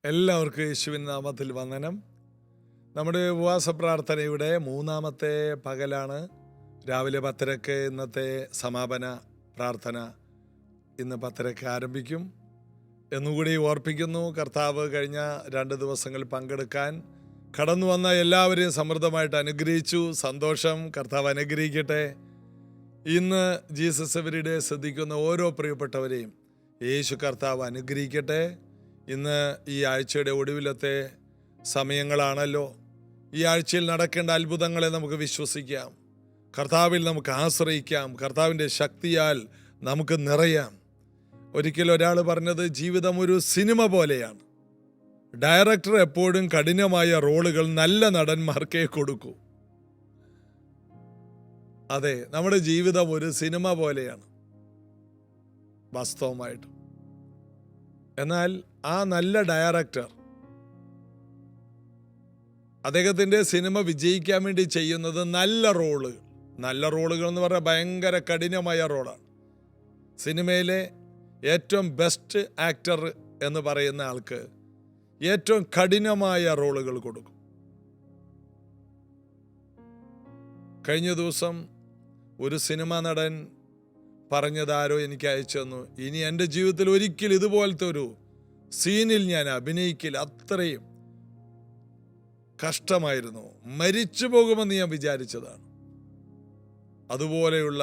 എല്ലാവർക്കും യേശുവിൻ നാമത്തിൽ വന്ദനം. നമ്മുടെ ഉപവാസ പ്രാർത്ഥനയുടെ മൂന്നാമത്തെ പകലാണ്. രാവിലെ 10:30 ഇന്നത്തെ സമാപന പ്രാർത്ഥന ഇന്ന് 10:30 ആരംഭിക്കും എന്നുകൂടി ഓർപ്പിക്കുന്നു. കർത്താവ് കഴിഞ്ഞ 2 ദിവസങ്ങൾ പങ്കെടുക്കാൻ കടന്നു വന്ന എല്ലാവരെയും സമൃദ്ധമായിട്ട് അനുഗ്രഹിച്ചു. സന്തോഷം. കർത്താവ് അനുഗ്രഹിക്കട്ടെ. ഇന്ന് ജീസസ് എവരിഡേ ശ്രദ്ധിക്കുന്ന ഓരോ പ്രിയപ്പെട്ടവരെയും യേശു കർത്താവ് അനുഗ്രഹിക്കട്ടെ. ഇന്ന് ഈ ആഴ്ചയുടെ ഒടുവിലത്തെ സമയങ്ങളാണല്ലോ. ഈ ആഴ്ചയിൽ നടക്കേണ്ട അത്ഭുതങ്ങളെ നമുക്ക് വിശ്വസിക്കാം. കർത്താവിൽ നമുക്ക് ആശ്രയിക്കാം. കർത്താവിൻ്റെ ശക്തിയാൽ നമുക്ക് നിറയാം. ഒരിക്കൽ ഒരാൾ പറഞ്ഞത്, ജീവിതം ഒരു സിനിമ പോലെയാണ്. ഡയറക്ടർ എപ്പോഴും കഠിനമായ റോളുകൾ നല്ല നടന്മാർക്കേ കൊടുക്കൂ. അതെ, നമ്മുടെ ജീവിതം ഒരു സിനിമ പോലെയാണ് വാസ്തവമായിട്ടും. എന്നാൽ ആ നല്ല ഡയറക്ടർ അദ്ദേഹത്തിൻ്റെ സിനിമ വിജയിക്കാൻ വേണ്ടി ചെയ്യുന്നത് നല്ല റോളുകൾ എന്ന് പറഞ്ഞാൽ ഭയങ്കര കഠിനമായ റോളാണ്. സിനിമയിലെ ഏറ്റവും ബെസ്റ്റ് ആക്ടർ എന്ന് പറയുന്ന ആൾക്ക് ഏറ്റവും കഠിനമായ റോളുകൾ കൊടുക്കും. കഴിഞ്ഞ ദിവസം ഒരു സിനിമാ നടൻ പറഞ്ഞതാരോ എനിക്ക് അയച്ചു തന്നു, ഇനി എൻ്റെ ജീവിതത്തിൽ ഒരിക്കലും ഇതുപോലത്തെ ഒരു സീനിൽ ഞാൻ അഭിനയിക്കില്ല, അത്രയും കഷ്ടമായിരുന്നു, മരിച്ചു പോകുമെന്ന് ഞാൻ വിചാരിച്ചതാണ്. അതുപോലെയുള്ള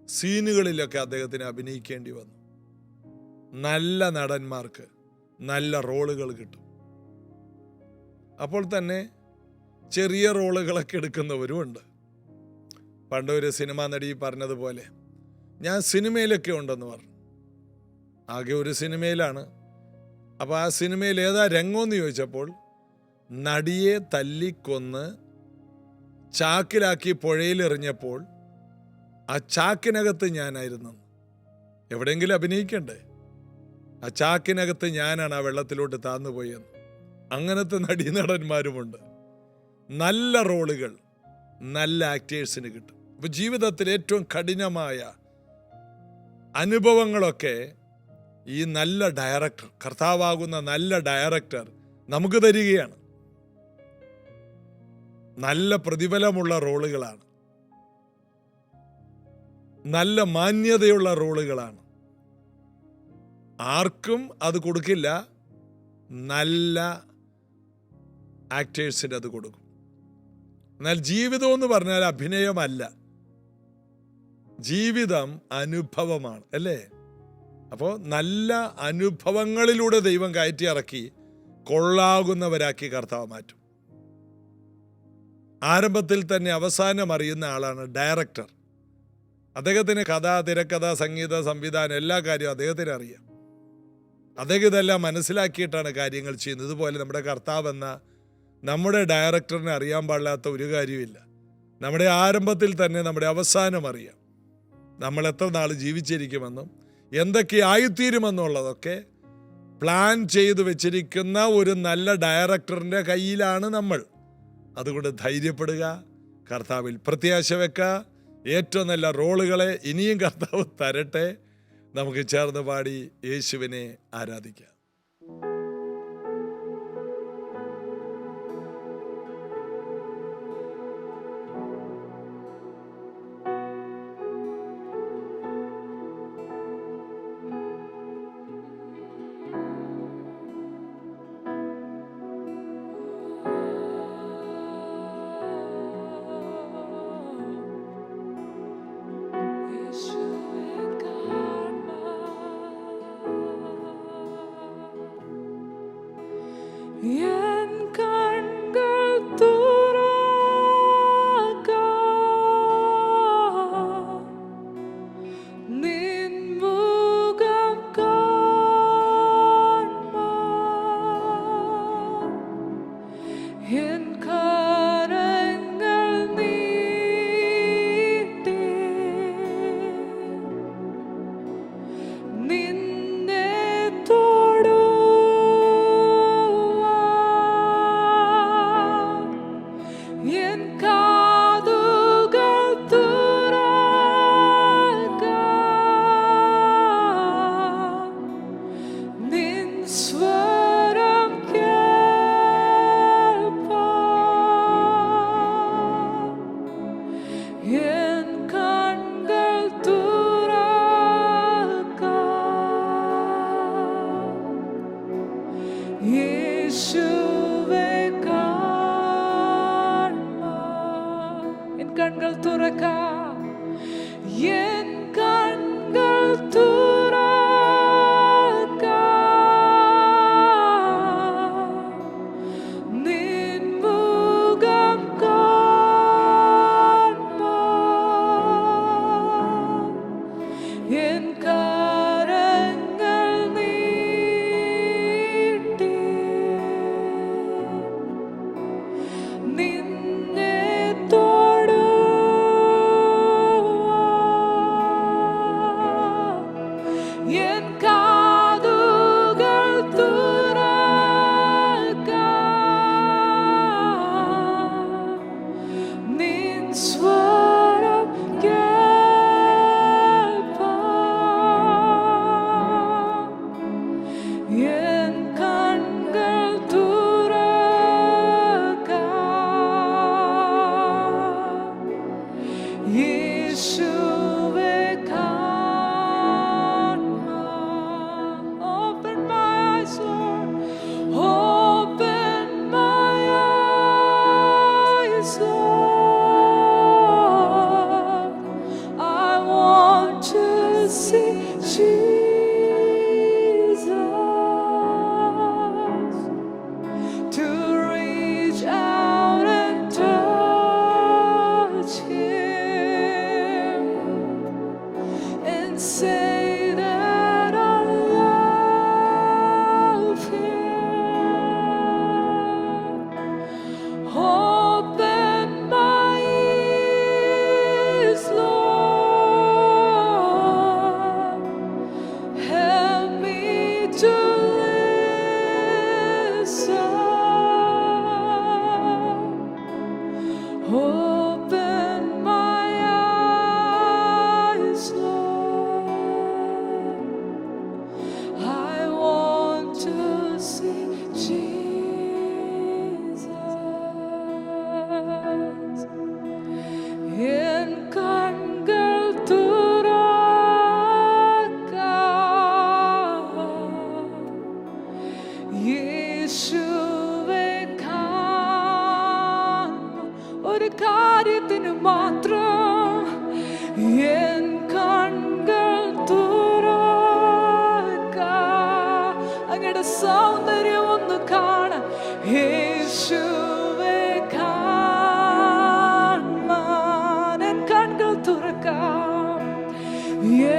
സീനുകളിലൊക്കെ അദ്ദേഹത്തിന് അഭിനയിക്കേണ്ടി വന്നു. നല്ല നടന്മാർക്ക് നല്ല റോളുകൾ കിട്ടും. അപ്പോൾ തന്നെ ചെറിയ റോളുകളൊക്കെ എടുക്കുന്നവരും ഉണ്ട്. പണ്ടൊരു സിനിമാ നടി പറഞ്ഞതുപോലെ, ഞാൻ സിനിമയിലൊക്കെ ഉണ്ടെന്ന് പറഞ്ഞു. ആകെ ഒരു സിനിമയിലാണ്. അപ്പോൾ ആ സിനിമയിൽ ഏതാ രംഗമെന്ന് ചോദിച്ചപ്പോൾ, നടിയെ തല്ലിക്കൊന്ന് ചാക്കിലാക്കി പുഴയിലെറിഞ്ഞപ്പോൾ ആ ചാക്കിനകത്ത് ഞാനായിരുന്നു. എവിടെയെങ്കിലും അഭിനയിക്കണ്ടേ? ആ ചാക്കിനകത്ത് ഞാനാണ് ആ വെള്ളത്തിലോട്ട് താന്നുപോയെന്ന്. അങ്ങനത്തെ നടീനടന്മാരുമുണ്ട്. നല്ല റോളുകൾ നല്ല ആക്ടേഴ്സിന് കിട്ടും. അപ്പോൾ ജീവിതത്തിൽ ഏറ്റവും കഠിനമായ അനുഭവങ്ങളൊക്കെ ഈ നല്ല ഡയറക്ടർ, കർത്താവാകുന്ന നല്ല ഡയറക്ടർ നമുക്ക് തരികയാണ്. നല്ല പ്രതിഫലമുള്ള റോളുകളാണ്, നല്ല മാന്യതയുള്ള റോളുകളാണ്. ആർക്കും അത് കൊടുക്കില്ല, നല്ല ആക്ടേഴ്സിന് അത് കൊടുക്കും. എന്നാൽ ജീവിതം എന്ന് പറഞ്ഞാൽ അഭിനയമല്ല, ജീവിതം അനുഭവമാണ്, അല്ലേ? അപ്പോൾ നല്ല അനുഭവങ്ങളിലൂടെ ദൈവം കയറ്റി ഇറക്കി കൊള്ളാകുന്നവരാക്കി കർത്താവ് മാറ്റും. ആരംഭത്തിൽ തന്നെ അവസാനം അറിയുന്ന ആളാണ് ഡയറക്ടർ. അദ്ദേഹത്തിന് കഥ, തിരക്കഥ, സംഗീത, സംവിധാനം എല്ലാ കാര്യവും അദ്ദേഹത്തിന് അറിയാം. അദ്ദേഹം ഇതെല്ലാം മനസ്സിലാക്കിയിട്ടാണ് കാര്യങ്ങൾ ചെയ്യുന്നത്. ഇതുപോലെ നമ്മുടെ കർത്താവ് എന്ന നമ്മുടെ ഡയറക്ടറിനെ അറിയാൻ പാടില്ലാത്ത ഒരു കാര്യമില്ല. നമ്മുടെ ആരംഭത്തിൽ തന്നെ നമ്മുടെ അവസാനം അറിയാം. നമ്മൾ എത്ര നാൾ ജീവിച്ചിരിക്കുമെന്നും എന്തൊക്കെ ആയിത്തീരുമെന്നുള്ളതൊക്കെ പ്ലാൻ ചെയ്തു വെച്ചിരിക്കുന്ന ഒരു നല്ല ഡയറക്ടറിൻ്റെ കയ്യിലാണ് നമ്മൾ. അതുകൊണ്ട് ധൈര്യപ്പെടുക, കർത്താവിൽ പ്രത്യാശ വെക്കുക. ഏറ്റവും നല്ല റോളുകളെ ഇനിയും കർത്താവ് തരട്ടെ. നമുക്ക് ചേർന്ന് പാടി യേശുവിനെ ആരാധിക്കാം. നിന്നെ തൊടുവാൻ യേശുവേ കാണുവാൻ എൻ കണ്ണുകൾ തുറക്കാം, എൻ കണ്ണുകൾ തുറക്കാം, നിൻ മുഖം കാണുവാൻ എൻ കരങ്ങൾ നീട്ടി നിന്നെ തൊടുവാൻ എൻ കാതുകൾ തുറക്കാം, നിൻ സ്വരം കേൾപ്പാൻ എൻ കണ്ണുകൾ തുറക്കാം, യേശുവേ കാണുവാൻ. Open my eyes, Lord. Open my eyes, Lord. I want to see Jesus, to reach out and touch Him and say that I love Him. Open my ears, Lord. Help me to listen. Open my eyes, Lord. I want to see Jesus. En കണ്ണുകൾ തുറക്കാം, യേശുവേ കാണുവാൻ. ഒരു കാര്യത്തിന് മാത്രം N കണ്ണുകൾ തുറക്കാം, അങ്ങയുടെ സൗന്ദര്യം ഒന്ന് കാണാൻ. യേശുവേ കാണുവാൻ എൻ കണ്ണുകൾ തുറക്കാം,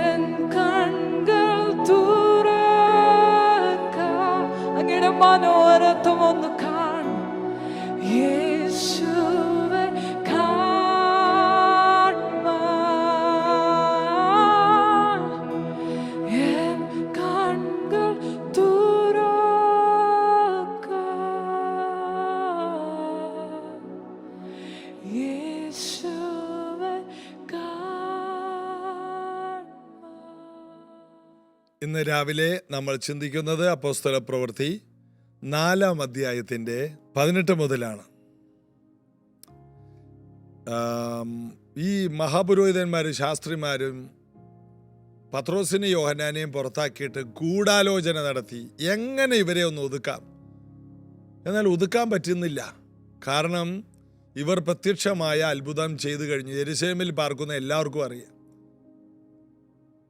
എൻ കണ്ണുകൾ തുറക്കാം, അങ്ങയുടെ മനോരഥം ഒന്ന് കാണാൻ. യേശുവേ കാണുവാൻ എൻ കണ്ണുകൾ തുറക്കാം, യേശുവേ കാണുവാൻ. ഇന്ന് രാവിലെ നമ്മൾ ചിന്തിക്കുന്നത് അപ്പോസ്തല പ്രവൃത്തി 4-ാം അധ്യായത്തിൻ്റെ 18 മുതലാണ്. ഈ മഹാപുരോഹിതന്മാരും ശാസ്ത്രിമാരും പത്രോസിനെയും യോഹന്നാനെയും പുറത്താക്കിയിട്ട് ഗൂഢാലോചന നടത്തി എങ്ങനെ ഇവരെ ഒന്ന് ഒതുക്കാം. എന്നാൽ ഒതുക്കാൻ പറ്റുന്നില്ല. കാരണം ഇവർ പ്രത്യക്ഷമായ അത്ഭുതം ചെയ്തു കഴിഞ്ഞു. യെരുശലേമിൽ പാർക്കുന്ന എല്ലാവർക്കും അറിയാം.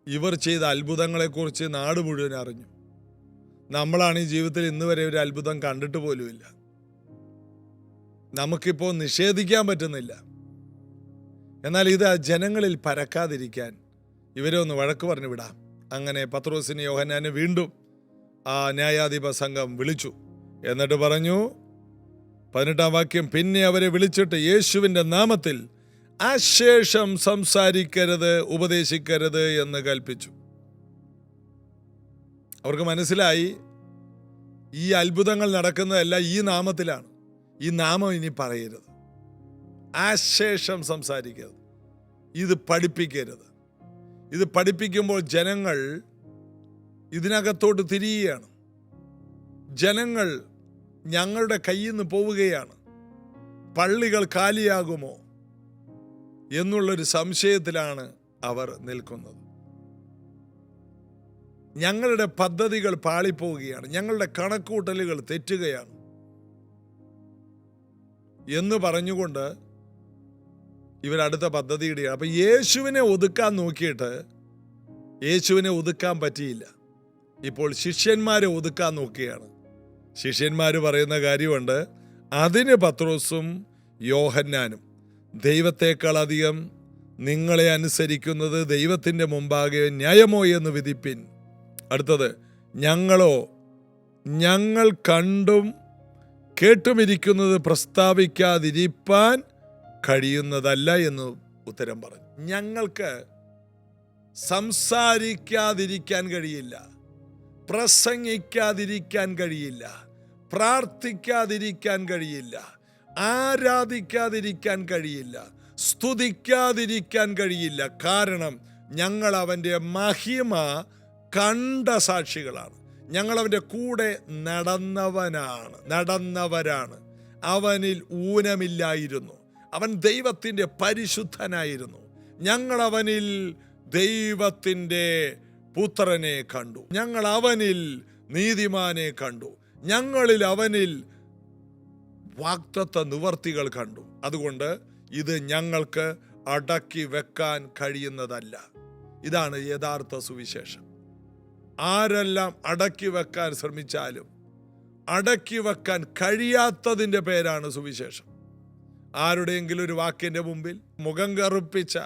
ഇവർ ചെയ്ത അത്ഭുതങ്ങളെക്കുറിച്ച് നാട് മുഴുവൻ അറിഞ്ഞു. നമ്മളാണ് ഈ ജീവിതത്തിൽ ഇന്ന് വരെ ഒരു അത്ഭുതം കണ്ടിട്ട് പോലുമില്ല. നമുക്കിപ്പോൾ നിഷേധിക്കാൻ പറ്റുന്നില്ല. എന്നാൽ ഇത് ജനങ്ങളിൽ പരക്കാതിരിക്കാൻ ഇവരെ ഒന്ന് വഴക്ക് പറഞ്ഞു വിടാം. അങ്ങനെ പത്രോസിനെ യോഹന്നാനെ വീണ്ടും ആ ന്യായാധിപ സംഘം വിളിച്ചു. എന്നിട്ട് പറഞ്ഞു, 18-ാം വാക്യം, പിന്നെ അവരെ വിളിച്ചിട്ട് യേശുവിൻ്റെ നാമത്തിൽ അശേഷം സംസാരിക്കരുത്, ഉപദേശിക്കരുത് എന്ന് കൽപ്പിച്ചു. അവർക്ക് മനസ്സിലായി ഈ അത്ഭുതങ്ങൾ നടക്കുന്നതെല്ലാം ഈ നാമത്തിലാണ്. ഈ നാമം ഇനി പറയരുത്, അശേഷം സംസാരിക്കരുത്, ഇത് പഠിപ്പിക്കരുത്. ഇത് പഠിപ്പിക്കുമ്പോൾ ജനങ്ങൾ ഇതിനകത്തോട്ട് തിരിയുകയാണ്. ജനങ്ങൾ ഞങ്ങളുടെ കയ്യിൽ നിന്ന് പോവുകയാണ്. പള്ളികൾ കാലിയാകുമോ എന്നുള്ളൊരു സംശയത്തിലാണ് അവർ നിൽക്കുന്നത്. ഞങ്ങളുടെ പദ്ധതികൾ പാളിപ്പോവുകയാണ്, ഞങ്ങളുടെ കണക്കൂട്ടലുകൾ തെറ്റുകയാണ് എന്ന് പറഞ്ഞുകൊണ്ട് ഇവരടുത്ത പദ്ധതി ഇടുകയാണ്. അപ്പം യേശുവിനെ ഒതുക്കാൻ നോക്കിയിട്ട് യേശുവിനെ ഒതുക്കാൻ പറ്റിയില്ല. ഇപ്പോൾ ശിഷ്യന്മാരെ ഒതുക്കാൻ നോക്കുകയാണ്. ശിഷ്യന്മാർ പറയുന്ന കാര്യമുണ്ട്. അതിന് പത്രോസും യോഹന്നാനും, ദൈവത്തെക്കാൾ അധികം നിങ്ങളെ അനുസരിക്കുന്നത് ദൈവത്തിൻ്റെ മുമ്പാകെ ന്യായമോ എന്ന് വിധിപ്പിൻ. അടുത്തത്, ഞങ്ങളോ ഞങ്ങൾ കണ്ടും കേട്ടുമിരിക്കുന്നത് പ്രസ്താവിക്കാതിരിപ്പാൻ കഴിയുന്നതല്ല എന്ന് ഉത്തരം പറഞ്ഞു. ഞങ്ങൾക്ക് സംസാരിക്കാതിരിക്കാൻ കഴിയില്ല, പ്രസംഗിക്കാതിരിക്കാൻ കഴിയില്ല, പ്രാർത്ഥിക്കാതിരിക്കാൻ കഴിയില്ല, ആരാധിക്കാതിരിക്കാൻ കഴിയില്ല, സ്തുതിക്കാതിരിക്കാൻ കഴിയില്ല. കാരണം ഞങ്ങൾ അവൻ്റെ മഹിമ കണ്ട സാക്ഷികളാണ്. ഞങ്ങൾ അവൻ്റെ കൂടെ നടന്നവരാണ്. അവനിൽ ഊനമില്ലായിരുന്നു. അവൻ ദൈവത്തിൻ്റെ പരിശുദ്ധനായിരുന്നു. ഞങ്ങൾ അവനിൽ ദൈവത്തിൻ്റെ പുത്രനെ കണ്ടു. ഞങ്ങൾ അവനിൽ നീതിമാനെ കണ്ടു. ഞങ്ങളിൽ അവനിൽ വാഗ്ദത്ത നിവർത്തികൾ കണ്ടു. അതുകൊണ്ട് ഇത് ഞങ്ങൾക്ക് അടക്കി വെക്കാൻ കഴിയുന്നതല്ല. ഇതാണ് യഥാർത്ഥ സുവിശേഷം. ആരെല്ലാം അടക്കി വെക്കാൻ ശ്രമിച്ചാലും അടക്കി വെക്കാൻ കഴിയാത്തതിൻ്റെ പേരാണ് സുവിശേഷം. ആരുടെയെങ്കിലും ഒരു വാക്കിൻ്റെ മുമ്പിൽ, മുഖം കറുപ്പിച്ച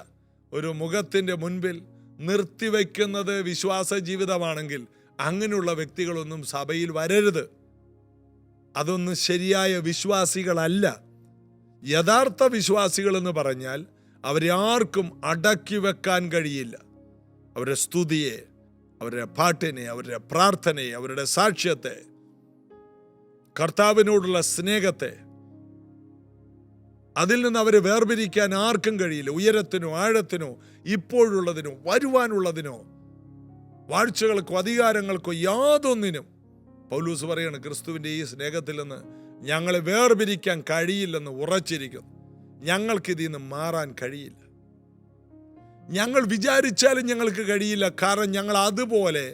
ഒരു മുഖത്തിൻ്റെ മുൻപിൽ നിർത്തിവെക്കുന്നത് വിശ്വാസ ജീവിതമാണെങ്കിൽ അങ്ങനെയുള്ള വ്യക്തികളൊന്നും സഭയിൽ വരരുത്. അതൊന്നും ശരിയായ വിശ്വാസികളല്ല. യഥാർത്ഥ വിശ്വാസികൾ എന്ന് പറഞ്ഞാൽ അവരെ ആർക്കും അടക്കി വെക്കാൻ കഴിയില്ല. അവരുടെ സ്തുതിയെ, അവരുടെ പാട്ടിനെ, അവരുടെ പ്രാർത്ഥനയെ, അവരുടെ സാക്ഷ്യത്തെ, കർത്താവിനോടുള്ള സ്നേഹത്തെ, അതിൽ നിന്ന് അവരെ വേർപിരിക്കാൻ ആർക്കും കഴിയില്ല. ഉയരത്തിനോ ആഴത്തിനോ ഇപ്പോഴുള്ളതിനോ വരുവാനുള്ളതിനോ വാഴ്ചകൾക്കോ അധികാരങ്ങൾക്കോ യാതൊന്നിനും പൗലൂസ് പറയാണ്, ക്രിസ്തുവിൻ്റെ ഈ സ്നേഹത്തിൽ നിന്ന് ഞങ്ങളെ വേർപിരിക്കാൻ കഴിയില്ലെന്ന് ഉറച്ചിരിക്കുന്നു. ഞങ്ങൾക്കിതിൽ നിന്ന് മാറാൻ കഴിയില്ല. ഞങ്ങൾ വിചാരിച്ചാലും ഞങ്ങൾക്ക് കഴിയില്ല. കാരണം ഞങ്ങൾ അതുപോലെ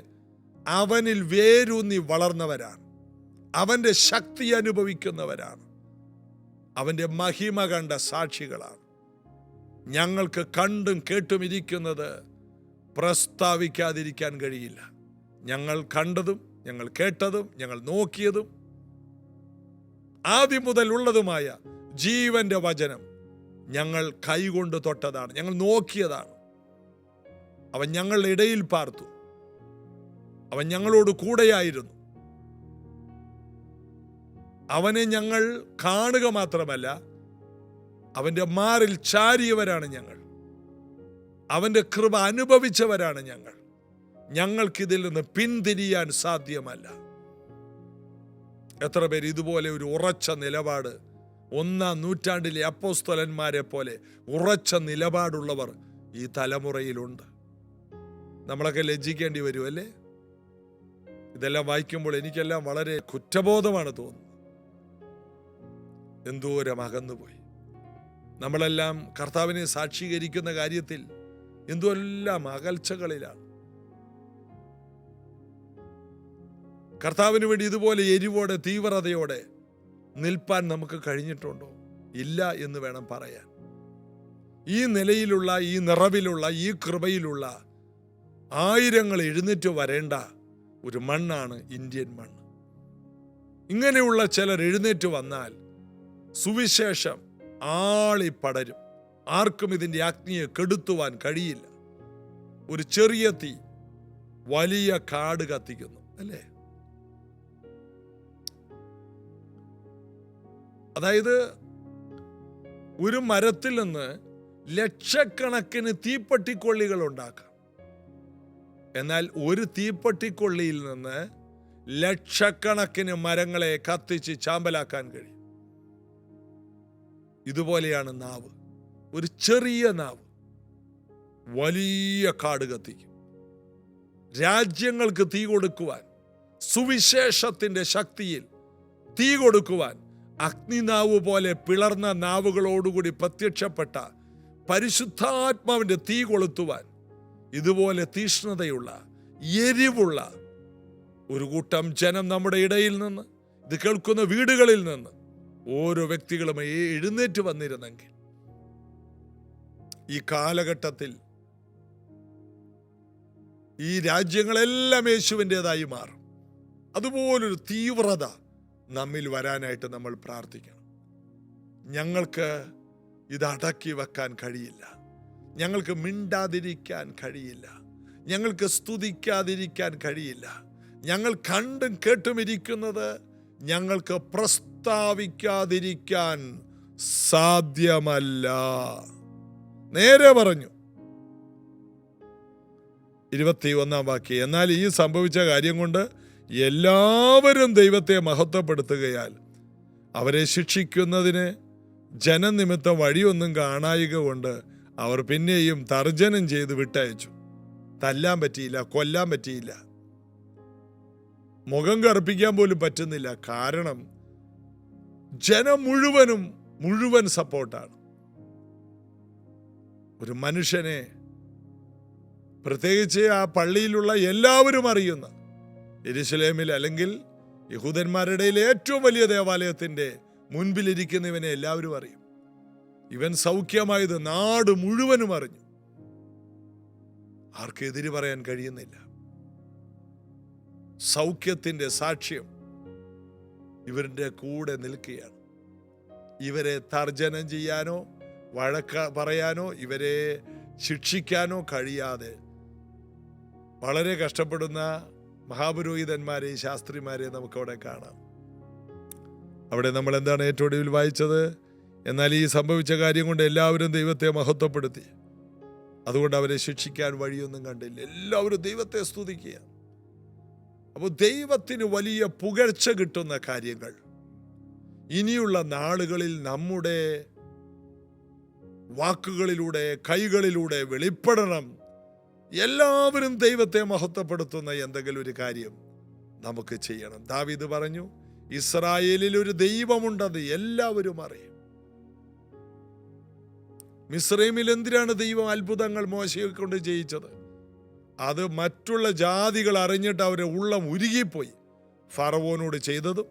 അവനിൽ വേരൂന്നി വളർന്നവരാണ്. അവൻ്റെ ശക്തി അനുഭവിക്കുന്നവരാണ്. അവൻ്റെ മഹിമ കണ്ട സാക്ഷികളാണ്. ഞങ്ങൾക്ക് കണ്ടും കേട്ടും ഇരിക്കുന്നത് പ്രസ്താവിക്കാതിരിക്കാൻ കഴിയില്ല. ഞങ്ങൾ കണ്ടതും ഞങ്ങൾ കേട്ടതും ഞങ്ങൾ നോക്കിയതും ആദ്യം മുതൽ ഉള്ളതുമായ ജീവന്റെ വചനം ഞങ്ങൾ കൈകൊണ്ട് തൊട്ടതാണ്, ഞങ്ങൾ നോക്കിയതാണ്. അവൻ ഞങ്ങളുടെ ഇടയിൽ പാർത്തു. അവൻ ഞങ്ങളോട് കൂടെയായിരുന്നു. അവനെ ഞങ്ങൾ കാണുക മാത്രമല്ല, അവൻ്റെ മാറിൽ ചാരിയവരാണ് ഞങ്ങൾ. അവൻ്റെ കൃപ അനുഭവിച്ചവരാണ് ഞങ്ങൾ. ഞങ്ങൾക്കിതിൽ നിന്ന് പിന്തിരിയാൻ സാധ്യമല്ല. എത്ര പേര് ഇതുപോലെ ഒരു ഉറച്ച നിലപാട്, 1-ാം നൂറ്റാണ്ടിലെ അപ്പോസ്തലന്മാരെ പോലെ ഉറച്ച നിലപാടുള്ളവർ ഈ തലമുറയിലുണ്ട്. നമ്മളൊക്കെ ലജ്ജിക്കേണ്ടി വരും അല്ലേ? ഇതെല്ലാം വായിക്കുമ്പോൾ എനിക്കെല്ലാം വളരെ കുറ്റബോധമാണ് തോന്നുന്നത്. എന്തോരം അകന്നുപോയി. നമ്മളെല്ലാം കർത്താവിനെ സാക്ഷീകരിക്കുന്ന കാര്യത്തിൽ എന്തെല്ലാം അകൽച്ചകളിലാണ്. കർത്താവിന് വേണ്ടി ഇതുപോലെ എരിവോടെ തീവ്രതയോടെ നിൽപ്പാൻ നമുക്ക് കഴിഞ്ഞിട്ടുണ്ടോ? ഇല്ല എന്ന് വേണം പറയാൻ. ഈ നിലയിലുള്ള, ഈ നിറവിലുള്ള, ഈ കൃപയിലുള്ള ആയിരങ്ങൾ എഴുന്നേറ്റ് വരേണ്ട ഒരു മണ്ണാണ് ഇന്ത്യൻ മണ്ണ്. ഇങ്ങനെയുള്ള ചിലർ എഴുന്നേറ്റ് വന്നാൽ സുവിശേഷം ആളിപ്പടരും. ആർക്കും ഇതിൻ്റെ അഗ്നിയെ കെടുത്തുവാൻ കഴിയില്ല. ഒരു ചെറിയ തീ വലിയ കാട് കത്തിക്കുന്നു അല്ലേ? അതായത് ഒരു മരത്തിൽ നിന്ന് ലക്ഷക്കണക്കിന് തീപ്പെട്ടിക്കൊള്ളികൾ ഉണ്ടാക്കാം. എന്നാൽ ഒരു തീപ്പെട്ടിക്കൊള്ളിയിൽ നിന്ന് ലക്ഷക്കണക്കിന് മരങ്ങളെ കത്തിച്ച് ചാമ്പലാക്കാൻ കഴിയും. ഇതുപോലെയാണ് നാവ്. ഒരു ചെറിയ നാവ് വലിയ കാട് കത്തിക്കും. രാജ്യങ്ങൾക്ക് തീ കൊടുക്കുവാൻ, സുവിശേഷത്തിന്റെ ശക്തിയിൽ തീ കൊടുക്കുവാൻ, അഗ്നിനാവ് പോലെ പിളർന്ന നാവുകളോടുകൂടി പ്രത്യക്ഷപ്പെട്ട പരിശുദ്ധാത്മാവിന്റെ തീ കൊളുത്തുവാൻ ഇതുപോലെ തീഷ്ണതയുള്ള എരിവുള്ള ഒരു കൂട്ടം ജനം നമ്മുടെ ഇടയിൽ നിന്ന്, ഇത് കേൾക്കുന്ന വീടുകളിൽ നിന്ന് ഓരോ വ്യക്തികളും എഴുന്നേറ്റ് വന്നിരുന്നെങ്കിൽ ഈ കാലഘട്ടത്തിൽ ഈ രാജ്യങ്ങളെല്ലാം യേശുവിൻ്റെതായി മാറും. അതുപോലൊരു തീവ്രത നമ്മിൽ വരാനായിട്ട് നമ്മൾ പ്രാർത്ഥിക്കണം. ഞങ്ങൾക്ക് ഇത് അടക്കി വെക്കാൻ കഴിയില്ല, ഞങ്ങൾക്ക് മിണ്ടാതിരിക്കാൻ കഴിയില്ല, ഞങ്ങൾക്ക് സ്തുതിക്കാതിരിക്കാൻ കഴിയില്ല. ഞങ്ങൾ കണ്ടും കേട്ടും ഇരിക്കുന്നത് ഞങ്ങൾക്ക് പ്രസ്താവിക്കാതിരിക്കാൻ സാധ്യമല്ല. നേരെ പറഞ്ഞു 21 വാക്യം. എന്നാൽ ഈ സംഭവിച്ച കാര്യം കൊണ്ട് എല്ലാവരും ദൈവത്തെ മഹത്വപ്പെടുത്തുകയാൽ അവരെ ശിക്ഷിക്കുന്നതിന് ജനനിമിത്തം വഴിയൊന്നും കാണായിക കൊണ്ട് അവർ പിന്നെയും തർജ്ജനം ചെയ്ത് വിട്ടയച്ചു. തല്ലാൻ പറ്റിയില്ല, കൊല്ലാൻ പറ്റിയില്ല, മുഖം കറുപ്പിക്കാൻ പോലും പറ്റുന്നില്ല. കാരണം ജനം മുഴുവൻ സപ്പോർട്ടാണ്. ഒരു മനുഷ്യനെ, പ്രത്യേകിച്ച് ആ പള്ളിയിലുള്ള എല്ലാവരും അറിയുന്ന, യെരുശലേമിൽ അല്ലെങ്കിൽ യഹൂദന്മാരുടെ ഏറ്റവും വലിയ ദേവാലയത്തിന്റെ മുൻപിലിരിക്കുന്നവനെ എല്ലാവരും അറിയും. ഇവൻ സൗഖ്യമായത് നാട് മുഴുവനും അറിഞ്ഞു. ആർക്കെതിര് പറയാൻ കഴിയുന്നില്ല. സൗഖ്യത്തിന്റെ സാക്ഷ്യം ഇവരുടെ കൂടെ നിൽക്കുകയാണ്. ഇവരെ തർജ്ജനം ചെയ്യാനോ വഴക്ക പറയാനോ ഇവരെ ശിക്ഷിക്കാനോ കഴിയാതെ വളരെ കഷ്ടപ്പെടുന്ന മഹാപുരോഹിതന്മാരെ, ശാസ്ത്രിമാരെ നമുക്കവിടെ കാണാം. അവിടെ നമ്മൾ എന്താണ് ഏറ്റവും ഒടുവിൽ വായിച്ചത്? എന്നാൽ ഈ സംഭവിച്ച കാര്യം കൊണ്ട് എല്ലാവരും ദൈവത്തെ മഹത്വപ്പെടുത്തി, അതുകൊണ്ട് അവരെ ശിക്ഷിക്കാൻ വഴിയൊന്നും കണ്ടില്ല. എല്ലാവരും ദൈവത്തെ സ്തുതിക്കുക. അപ്പോൾ ദൈവത്തിന് വലിയ പുകഴ്ച കിട്ടുന്ന കാര്യങ്ങൾ ഇനിയുള്ള നാളുകളിൽ നമ്മുടെ വാക്കുകളിലൂടെ, കൈകളിലൂടെ വെളിപ്പെടണം. എല്ലാവരും ദൈവത്തെ മഹത്വപ്പെടുത്തുന്ന എന്തെങ്കിലും ഒരു കാര്യം നമുക്ക് ചെയ്യണം. ദാവീദ് പറഞ്ഞു, ഇസ്രായേലിൽ ഒരു ദൈവമുണ്ടെന്ന് എല്ലാവരും അറിയും. മിസ്രൈമിൽ എന്തിനാണ് ദൈവം അത്ഭുതങ്ങൾ മോശയെ കൊണ്ട് ചെയ്യിച്ചത്? അത് മറ്റുള്ള ജാതികൾ അറിഞ്ഞിട്ട് അവരെ ഉള്ളം ഉരുകിപ്പോയി. ഫറവോനോട് ചെയ്തതും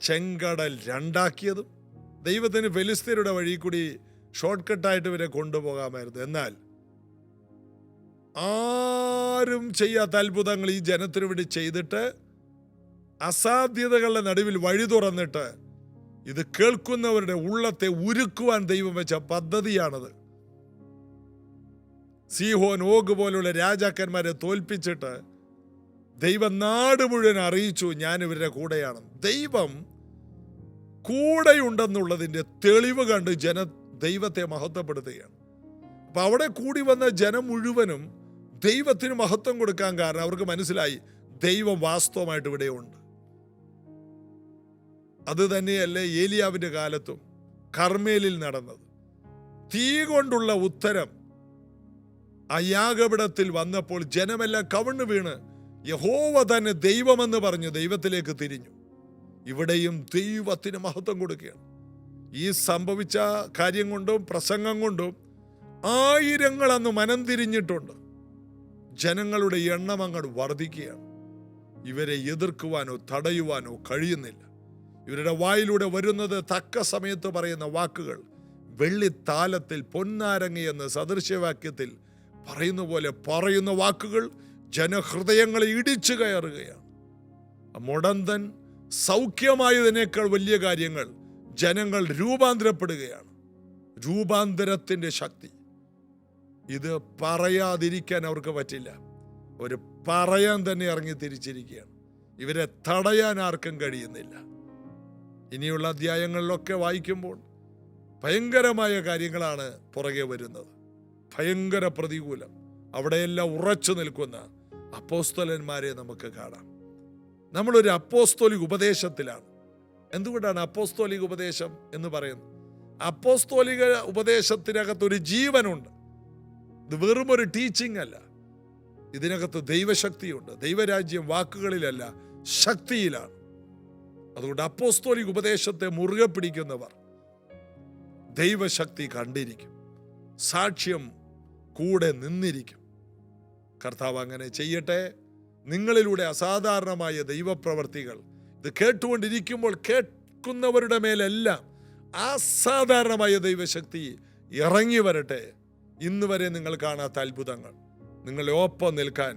ചെങ്കടൽ രണ്ടാക്കിയതും. ദൈവത്തിന് ഫെലിസ്ത്യരുടെ വഴി കൂടി ഷോർട്ട് കട്ടായിട്ട് ഇവരെ കൊണ്ടുപോകാമായിരുന്നു. എന്നാൽ ആരും ചെയ്യാത്ത അത്ഭുതങ്ങൾ ഈ ജനത്തിനു വേണ്ടി ചെയ്തിട്ട് അസാധ്യതകളുടെ നടുവിൽ വഴി തുറന്നിട്ട് ഇത് കേൾക്കുന്നവരുടെ ഉള്ളത്തെ ഉരുക്കുവാൻ ദൈവം വെച്ച പദ്ധതിയാണത്. സീഹോൻ, ഓഗ് പോലുള്ള രാജാക്കന്മാരെ തോൽപ്പിച്ചിട്ട് ദൈവം നാട് മുഴുവൻ അറിയിച്ചു, ഞാൻ ഇവരുടെ കൂടെയാണ്. ദൈവം കൂടെയുണ്ടെന്നുള്ളതിൻ്റെ തെളിവ് കണ്ട് ദൈവത്തെ മഹത്വപ്പെടുത്തുകയാണ്. അപ്പൊ അവിടെ കൂടി വന്ന ജനം മുഴുവനും ദൈവത്തിന് മഹത്വം കൊടുക്കാൻ കാരണം അവർക്ക് മനസ്സിലായി ദൈവം വാസ്തവമായിട്ട് ഇവിടെയുണ്ട്. അത് തന്നെയല്ലേ ഏലിയാവിന്റെ കാലത്തും കർമ്മേലിൽ നടന്നത്. തീ കൊണ്ടുള്ള ഉത്തരം ആ യാഗപീഠത്തിൽ വന്നപ്പോൾ ജനമെല്ലാം കവിണ്ണു വീണ് യഹോവ തന്നെ ദൈവമെന്ന് പറഞ്ഞ് ദൈവത്തിലേക്ക് തിരിഞ്ഞു. ഇവിടെയും ദൈവത്തിന് മഹത്വം കൊടുക്കുകയാണ്. ഈ സംഭവിച്ച കാര്യം കൊണ്ടും പ്രസംഗം കൊണ്ടും ആയിരങ്ങൾ അന്ന് മനം തിരിഞ്ഞിട്ടുണ്ട്. ജനങ്ങളുടെ എണ്ണം അങ്ങോട്ട് വർദ്ധിക്കുകയാണ്. ഇവരെ എതിർക്കുവാനോ തടയുവാനോ കഴിയുന്നില്ല. ഇവരുടെ വായിലൂടെ വരുന്നത് തക്ക സമയത്ത് പറയുന്ന വാക്കുകൾ വെള്ളിത്താലത്തിൽ പൊന്നാരങ്ങി എന്ന സദൃശ്യവാക്യത്തിൽ പറയുന്ന പോലെ പറയുന്ന വാക്കുകൾ ജനഹൃദയങ്ങളെ ഇടിച്ചു കയറുകയാണ്. മുടന്തൻ സൗഖ്യമായതിനേക്കാൾ വലിയ കാര്യങ്ങൾ ജനങ്ങൾ രൂപാന്തരപ്പെടുകയാണ്. രൂപാന്തരത്തിന്റെ ശക്തി ഇത് പറയാതിരിക്കാൻ അവർക്ക് പറ്റില്ല. ഒരു പറയാൻ തന്നെ ഇറങ്ങി തിരിച്ചിരിക്കുകയാണ്. ഇവരെ തടയാൻ ആർക്കും കഴിയുന്നില്ല. ഇനിയുള്ള അധ്യായങ്ങളിലൊക്കെ വായിക്കുമ്പോൾ ഭയങ്കരമായ കാര്യങ്ങളാണ് പുറകെ വരുന്നത്. ഭയങ്കര പ്രതികൂലം. അവിടെയെല്ലാം ഉറച്ചു നിൽക്കുന്ന അപ്പോസ്തലന്മാരെ നമുക്ക് കാണാം. നമ്മളൊരു അപ്പോസ്തോലിക ഉപദേശത്തിലാണ്. എന്തുകൊണ്ടാണ് അപ്പോസ്തോലിക ഉപദേശം എന്ന് പറയുന്നത്? അപ്പോസ്തോലിക ഉപദേശത്തിനകത്തൊരു ജീവനുണ്ട്. ഇത് വെറും ഒരു ടീച്ചിങ് അല്ല. ഇതിനകത്ത് ദൈവശക്തിയുണ്ട്. ദൈവരാജ്യം വാക്കുകളിലല്ല, ശക്തിയിലാണ്. അതുകൊണ്ട് അപ്പോസ്തോലിക ഉപദേശത്തെ മുറുകെ പിടിക്കുന്നവർ ദൈവശക്തി കണ്ടിരിക്കും, സാക്ഷ്യം കൂടെ നിന്നിരിക്കും. കർത്താവ് അങ്ങനെ ചെയ്യട്ടെ. നിങ്ങളിലൂടെ അസാധാരണമായ ദൈവപ്രവർത്തികൾ ഇത് കേട്ടുകൊണ്ടിരിക്കുമ്പോൾ കേൾക്കുന്നവരുടെ മേലെല്ലാം അസാധാരണമായ ദൈവശക്തി ഇറങ്ങി വരട്ടെ. ഇന്ന് വരെ നിങ്ങൾ കാണാത്ത അത്ഭുതങ്ങൾ നിങ്ങളെ ഒപ്പം നിൽക്കാൻ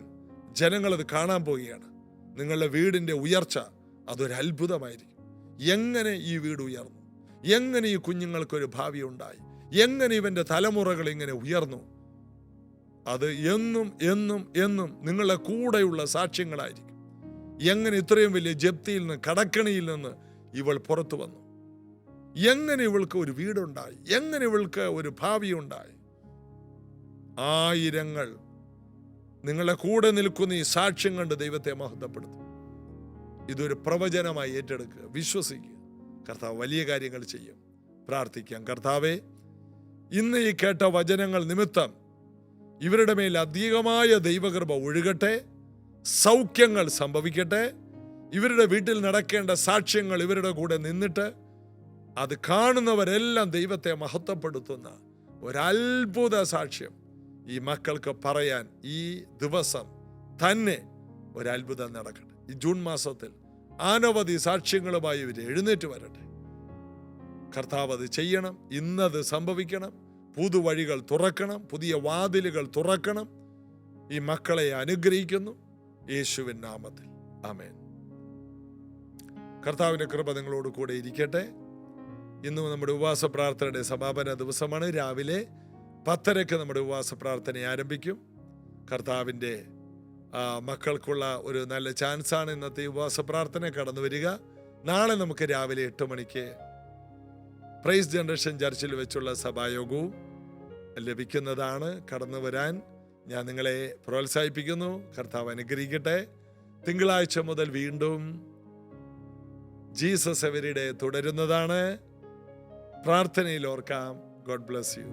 ജനങ്ങളത് കാണാൻ പോവുകയാണ്. നിങ്ങളുടെ വീടിൻ്റെ ഉയർച്ച അതൊരു അത്ഭുതമായിരിക്കും. എങ്ങനെ ഈ വീട് ഉയർന്നു, എങ്ങനെ ഈ കുഞ്ഞുങ്ങൾക്കൊരു ഭാവി ഉണ്ടായി, എങ്ങനെ ഇവൻ്റെ തലമുറകൾ ഇങ്ങനെ ഉയർന്നു, അത് എന്നും എന്നും എന്നും നിങ്ങളുടെ കൂടെയുള്ള സാക്ഷ്യങ്ങളായിരിക്കും. എങ്ങനെ ഇത്രയും വലിയ ജപ്തിയിൽ നിന്ന്, കടക്കണിയിൽ നിന്ന് ഇവൾ പുറത്തു വന്നു, എങ്ങനെ ഇവൾക്ക് ഒരു വീടുണ്ടായി, എങ്ങനെ ഇവൾക്ക് ഒരു ഭാവി ഉണ്ടായി. ആയിരങ്ങൾ നിങ്ങളുടെ കൂടെ നിൽക്കുന്ന ഈ സാക്ഷ്യം കണ്ട് ദൈവത്തെ മഹത്വപ്പെടുത്തും. ഇതൊരു പ്രവചനമായി ഏറ്റെടുക്കുക, വിശ്വസിക്കുക. കർത്താവ് വലിയ കാര്യങ്ങൾ ചെയ്യും. പ്രാർത്ഥിക്കാം. കർത്താവേ, ഇന്ന് ഈ കേട്ട വചനങ്ങൾ നിമിത്തം ഇവരുടെ മേൽ അധികമായ ദൈവകൃപ ഒഴുകട്ടെ, സൗഖ്യങ്ങൾ സംഭവിക്കട്ടെ. ഇവരുടെ വീട്ടിൽ നടക്കേണ്ട സാക്ഷ്യങ്ങൾ ഇവരുടെ കൂടെ നിന്നിട്ട് അത് കാണുന്നവരെല്ലാം ദൈവത്തെ മഹത്വപ്പെടുത്തുന്ന ഒരത്ഭുത സാക്ഷ്യം ഈ മക്കൾക്ക് പറയാൻ ഈ ദിവസം തന്നെ ഒരത്ഭുതം നടക്കട്ടെ. ഈ ജൂൺ മാസത്തിൽ അനവധി സാക്ഷ്യങ്ങളുമായി ഇവർ എഴുന്നേറ്റ് വരട്ടെ. കർത്താവ് അത് ചെയ്യണം. ഇന്നത് സംഭവിക്കണം. പുതുവഴികൾ തുറക്കണം, പുതിയ വാതിലുകൾ തുറക്കണം. ഈ മക്കളെ അനുഗ്രഹിക്കുന്നു യേശുവിൻ നാമത്തിൽ. ആമേൻ. കർത്താവിൻ്റെ കൃപ നിങ്ങളോട് കൂടെ ഇരിക്കട്ടെ. ഇന്ന് നമ്മുടെ ഉപവാസ പ്രാർത്ഥനയുടെ സമാപന ദിവസമാണ്. രാവിലെ 10:30 നമ്മുടെ ഉപവാസ പ്രാർത്ഥന ആരംഭിക്കും. കർത്താവിൻ്റെ മക്കൾക്കുള്ള ഒരു നല്ല ചാൻസാണ് ഇന്നത്തെ ഉപവാസ പ്രാർത്ഥന. കടന്നു വരിക. നാളെ നമുക്ക് രാവിലെ 8 മണിക്ക് പ്രൈസ് ജനറേഷൻ ചർച്ചിൽ വെച്ചുള്ള സഭായോഗവും ലഭിക്കുന്നതാണ്. കടന്നു വരാൻ ഞാൻ നിങ്ങളെ പ്രോത്സാഹിപ്പിക്കുന്നു. കർത്താവ് അനുഗ്രഹിക്കട്ടെ. തിങ്കളാഴ്ച മുതൽ വീണ്ടും ജീസസ് എവരിഡേ തുടരുന്നതാണ്. പ്രാർത്ഥനയിൽ ഓർക്കാം. God bless you.